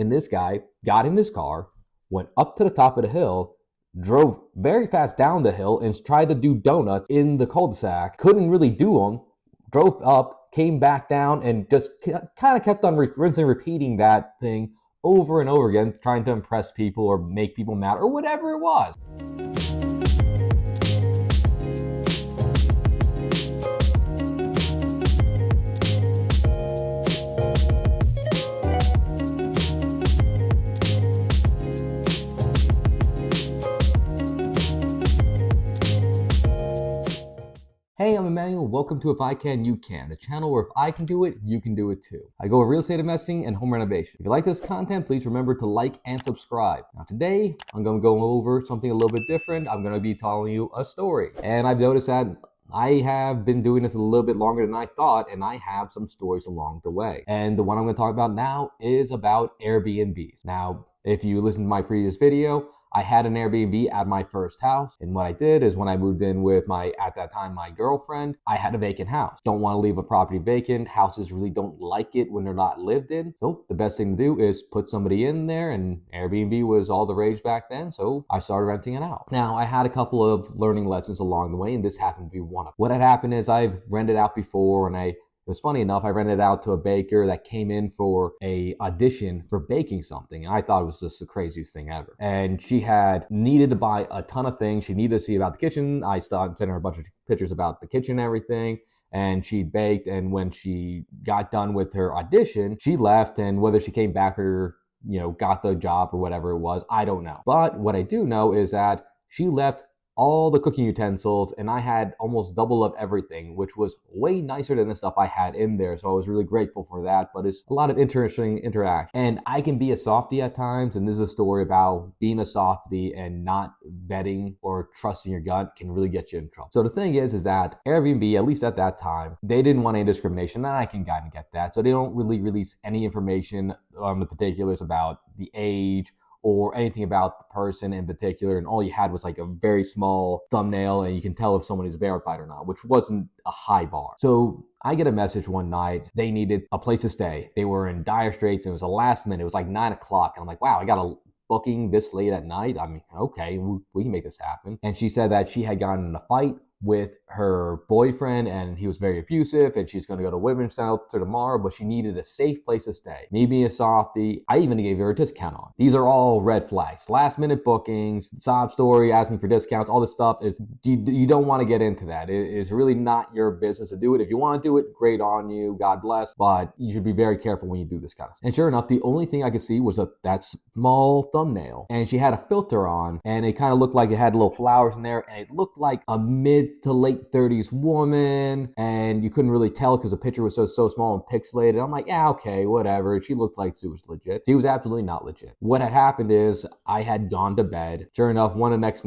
And this guy got in his car, went up to the top of the hill, drove very fast down the hill and tried to do donuts in the cul-de-sac. Couldn't really do them. Drove up, came back down, and just kind of kept on rinsing and repeating that thing over and over again, trying to impress people or make people mad or whatever it was. Hey, I'm Emmanuel. Welcome to If I Can, You Can, the channel where if I can do it, you can do it too. I go over real estate investing and home renovation. If you like this content, please remember to like and subscribe. Now today, I'm going to go over something a little bit different. I'm going to be telling you a story. And I've noticed that I have been doing this a little bit longer than I thought, and I have some stories along the way. And the one I'm going to talk about now is about Airbnbs. Now, if you listen to my previous video, I had an Airbnb at my first house, and what I did is when I moved in with at that time, my girlfriend, I had a vacant house. Don't want to leave a property vacant. Houses really don't like it when they're not lived in. So the best thing to do is put somebody in there, and Airbnb was all the rage back then, so I started renting it out. Now, I had a couple of learning lessons along the way, and this happened to be one of them. What had happened is I've rented out before, and it was funny enough, I rented it out to a baker that came in for a audition for baking something. And I thought it was just the craziest thing ever. And she had needed to buy a ton of things. She needed to see about the kitchen. I sent her a bunch of pictures about the kitchen and everything. And she baked. And when she got done with her audition, she left. And whether she came back or, got the job or whatever it was, I don't know. But what I do know is that she left all the cooking utensils, and I had almost double of everything, which was way nicer than the stuff I had in there. So I was really grateful for that, but it's a lot of interesting interaction. And I can be a softie at times, and this is a story about being a softie and not vetting or trusting your gut can really get you in trouble. So the thing is that Airbnb, at least at that time, they didn't want any discrimination, and I can kind of get that. So they don't really release any information on the particulars about the age or anything about the person in particular, and all you had was like a very small thumbnail, and you can tell if someone is verified or not, which wasn't a high bar. So I get a message one night, they needed a place to stay. They were in dire straits, and it was a last minute, it was like 9 o'clock, and I'm like, wow, I got a booking this late at night? I mean, okay, we can make this happen. And she said that she had gotten in a fight with her boyfriend, and he was very abusive, and she's going to go to women's shelter tomorrow, but she needed a safe place to stay. Me being a softie, I even gave her a discount on. These are all red flags. Last minute bookings, sob story, asking for discounts, all this stuff is, you don't want to get into that. It is really not your business to do it. If you want to do it, great on you, God bless, but you should be very careful when you do this kind of stuff. And sure enough, the only thing I could see was that small thumbnail, and she had a filter on, and it kind of looked like it had little flowers in there, and it looked like a mid to late 30s woman, and you couldn't really tell because the picture was so small and pixelated. I'm like, yeah, okay, whatever. She looked like she was legit. She was absolutely not legit. What had happened is I had gone to bed. Sure enough, one of the next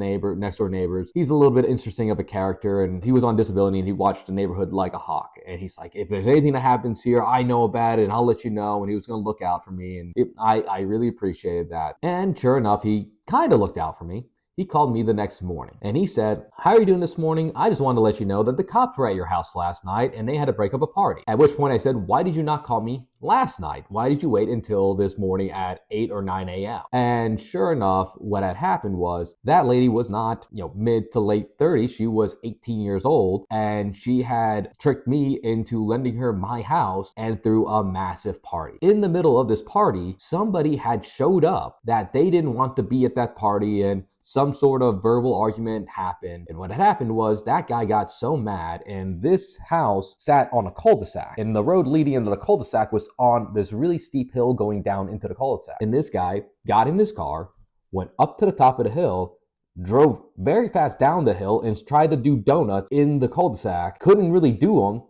door neighbors, he's a little bit interesting of a character, and he was on disability, and he watched the neighborhood like a hawk. And he's like, if there's anything that happens here, I know about it, and I'll let you know. And he was going to look out for me, and I really appreciated that. And sure enough, he kind of looked out for me. He called me the next morning, and he said, how are you doing this morning? I just wanted to let you know that the cops were at your house last night, and they had to break up a party. At which point I said, why did you not call me last night? Why did you wait until this morning at 8 or 9 a.m.? And sure enough, what had happened was that lady was not, mid to late 30s. She was 18 years old, and she had tricked me into lending her my house and threw a massive party. In the middle of this party, somebody had showed up that they didn't want to be at that party, and some sort of verbal argument happened. And what had happened was that guy got so mad, and this house sat on a cul-de-sac, and the road leading into the cul-de-sac was on this really steep hill going down into the cul-de-sac. And this guy got in his car, went up to the top of the hill, drove very fast down the hill and tried to do donuts in the cul-de-sac. Couldn't really do them.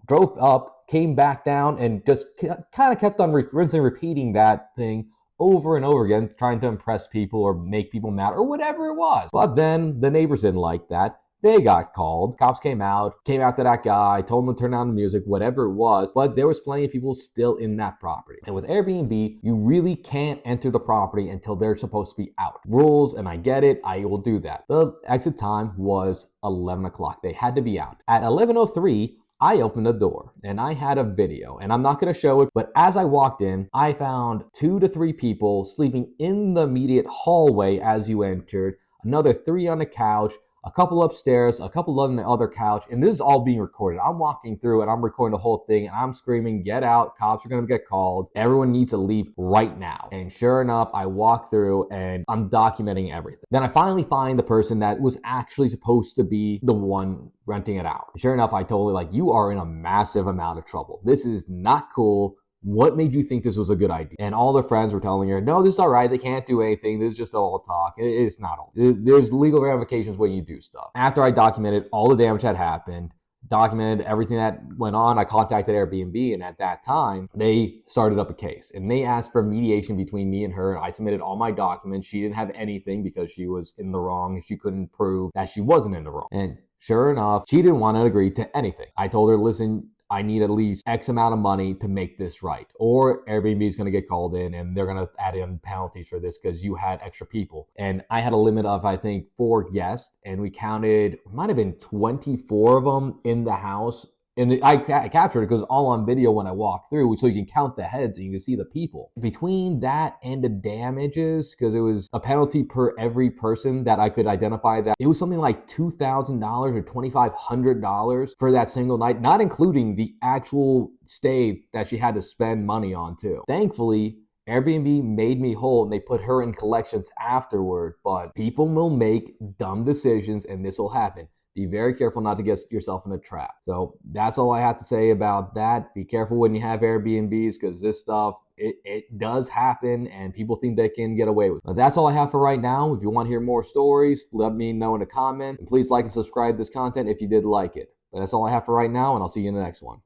Drove up, came back down, and just kind of kept on rinsing and repeating that thing over and over again, trying to impress people or make people mad or whatever it was. But then the neighbors didn't like that. They got called. Cops came after that guy, told him to turn down the music, whatever it was. But there was plenty of people still in that property. And with Airbnb, you really can't enter the property until they're supposed to be out. Rules, and I get it, I will do that. The exit time was 11 o'clock. They had to be out. At 11:03, I opened the door and I had a video, and I'm not going to show it, but as I walked in, I found 2 to 3 people sleeping in the immediate hallway as you entered, another 3 on the couch, a couple upstairs, a couple on the other couch, and this is all being recorded. I'm walking through and I'm recording the whole thing, and I'm screaming, "Get out, cops are gonna get called. Everyone needs to leave right now." And sure enough, I walk through and I'm documenting everything. Then I finally find the person that was actually supposed to be the one renting it out. Sure enough, I told her, like, "You are in a massive amount of trouble. This is not cool. What made you think this was a good idea?" And all their friends were telling her, "No, this is all right. They can't do anything. This is just all talk." It's not all. There's legal ramifications when you do stuff. After I documented all the damage that happened, documented everything that went on, I contacted Airbnb, and at that time, they started up a case. And they asked for mediation between me and her, and I submitted all my documents. She didn't have anything because she was in the wrong, and she couldn't prove that she wasn't in the wrong. And sure enough, she didn't want to agree to anything. I told her, "Listen, I need at least X amount of money to make this right, or Airbnb is going to get called in and they're going to add in penalties for this because you had extra people." And I had a limit of, I think, 4 guests, and we counted, it might have been 24 of them in the house. And I captured it because all on video when I walk through, so you can count the heads and you can see the people. Between that and the damages, because it was a penalty per every person that I could identify, that it was something like $2,000 or $2,500 for that single night, not including the actual stay that she had to spend money on too. Thankfully, Airbnb made me whole and they put her in collections afterward, but people will make dumb decisions and this will happen. Be very careful not to get yourself in a trap. So that's all I have to say about that. Be careful when you have Airbnbs, because this stuff, it does happen and people think they can get away with it. But that's all I have for right now. If you want to hear more stories, let me know in a comment. And please like and subscribe to this content if you did like it. But that's all I have for right now, and I'll see you in the next one.